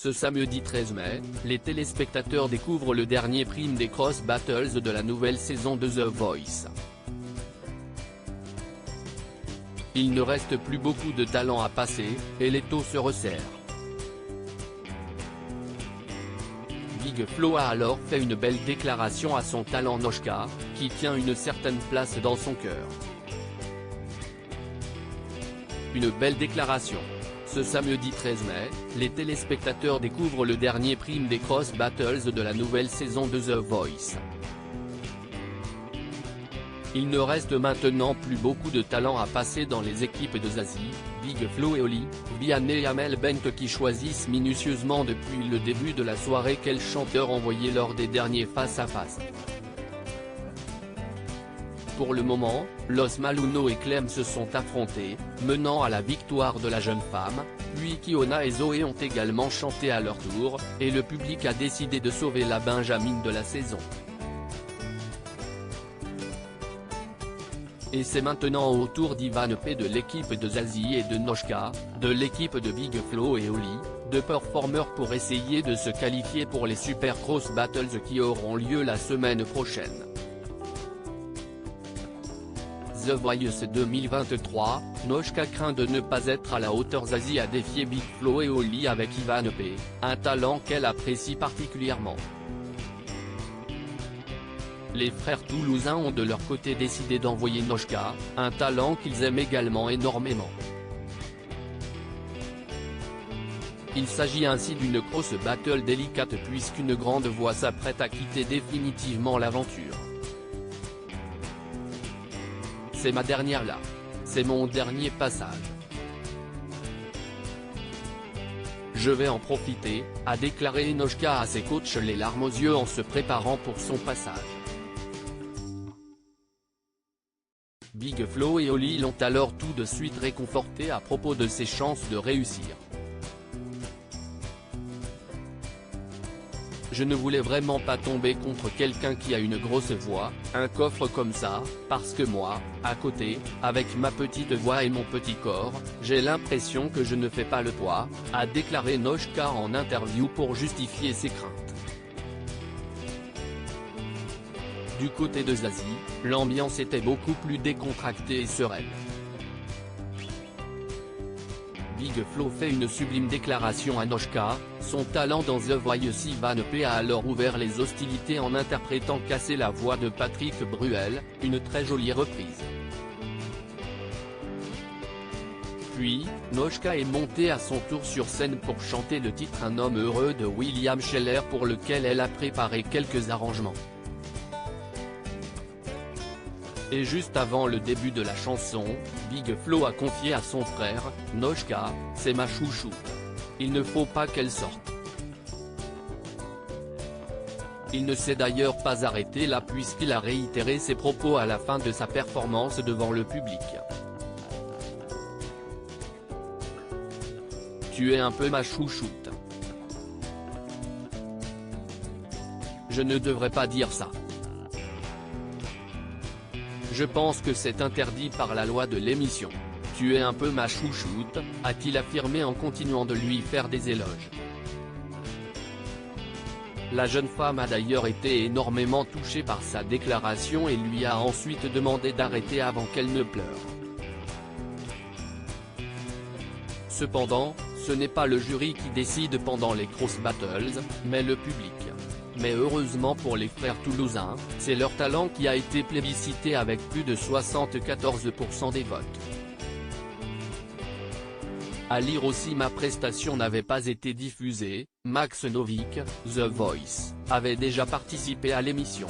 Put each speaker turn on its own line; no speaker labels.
Ce samedi 13 mai, les téléspectateurs découvrent le dernier prime des Cross Battles de la nouvelle saison de The Voice. Il ne reste plus beaucoup de talent à passer, et l'étau se resserre. Big Flo a alors fait une belle déclaration à son talent Noshka, qui tient une certaine place dans son cœur. Une belle déclaration. Ce samedi 13 mai, les téléspectateurs découvrent le dernier prime des Cross Battles de la nouvelle saison de The Voice. Il ne reste maintenant plus beaucoup de talent à passer dans les équipes de Zazie, Big Flo et Oli, Vianney et Amel Bent qui choisissent minutieusement depuis le début de la soirée quel chanteur envoyer lors des derniers face-à-face. Pour le moment, Los Maluma et Clem se sont affrontés, menant à la victoire de la jeune femme, puis Kiona et Zoé ont également chanté à leur tour, et le public a décidé de sauver la Benjamine de la saison. Et c'est maintenant au tour d'Ivan P de l'équipe de Zazie et de Noshka, de l'équipe de Big Flo et Oli, de performeurs pour essayer de se qualifier pour les Super Cross Battles qui auront lieu la semaine prochaine. The Voice 2023, Noshka craint de ne pas être à la hauteur. Zazie a défié Big Flo et Oli avec Ivan P, un talent qu'elle apprécie particulièrement. Les frères toulousains ont de leur côté décidé d'envoyer Noshka, un talent qu'ils aiment également énormément. Il s'agit ainsi d'une cross battle délicate puisqu'une grande voix s'apprête à quitter définitivement l'aventure. C'est ma dernière là. C'est mon dernier passage. Je vais en profiter, a déclaré Noshka à ses coachs les larmes aux yeux en se préparant pour son passage. Big Flo et Oli l'ont alors tout de suite réconforté à propos de ses chances de réussir. Je ne voulais vraiment pas tomber contre quelqu'un qui a une grosse voix, un coffre comme ça, parce que moi, à côté, avec ma petite voix et mon petit corps, j'ai l'impression que je ne fais pas le poids, a déclaré Noshka en interview pour justifier ses craintes. Du côté de Zazie, l'ambiance était beaucoup plus décontractée et sereine. Big Flo fait une sublime déclaration à Noshka, son talent dans The Voice. Ivan P a alors ouvert les hostilités en interprétant Casser la voix de Patrick Bruel, une très jolie reprise. Puis, Noshka est montée à son tour sur scène pour chanter le titre Un homme heureux de William Scheller pour lequel elle a préparé quelques arrangements. Et juste avant le début de la chanson, Big Flo a confié à son frère, Noshka, c'est ma chouchoute. Il ne faut pas qu'elle sorte. Il ne s'est d'ailleurs pas arrêté là puisqu'il a réitéré ses propos à la fin de sa performance devant le public. Tu es un peu ma chouchoute. Je ne devrais pas dire ça. Je pense que c'est interdit par la loi de l'émission. Tu es un peu ma chouchoute, a-t-il affirmé en continuant de lui faire des éloges. La jeune femme a d'ailleurs été énormément touchée par sa déclaration et lui a ensuite demandé d'arrêter avant qu'elle ne pleure. Cependant, ce n'est pas le jury qui décide pendant les Cross Battles, mais le public. Mais heureusement pour les frères toulousains, c'est leur talent qui a été plébiscité avec plus de 74% des votes. À lire aussi ma prestation n'avait pas été diffusée, Max Novick, The Voice, avait déjà participé à l'émission.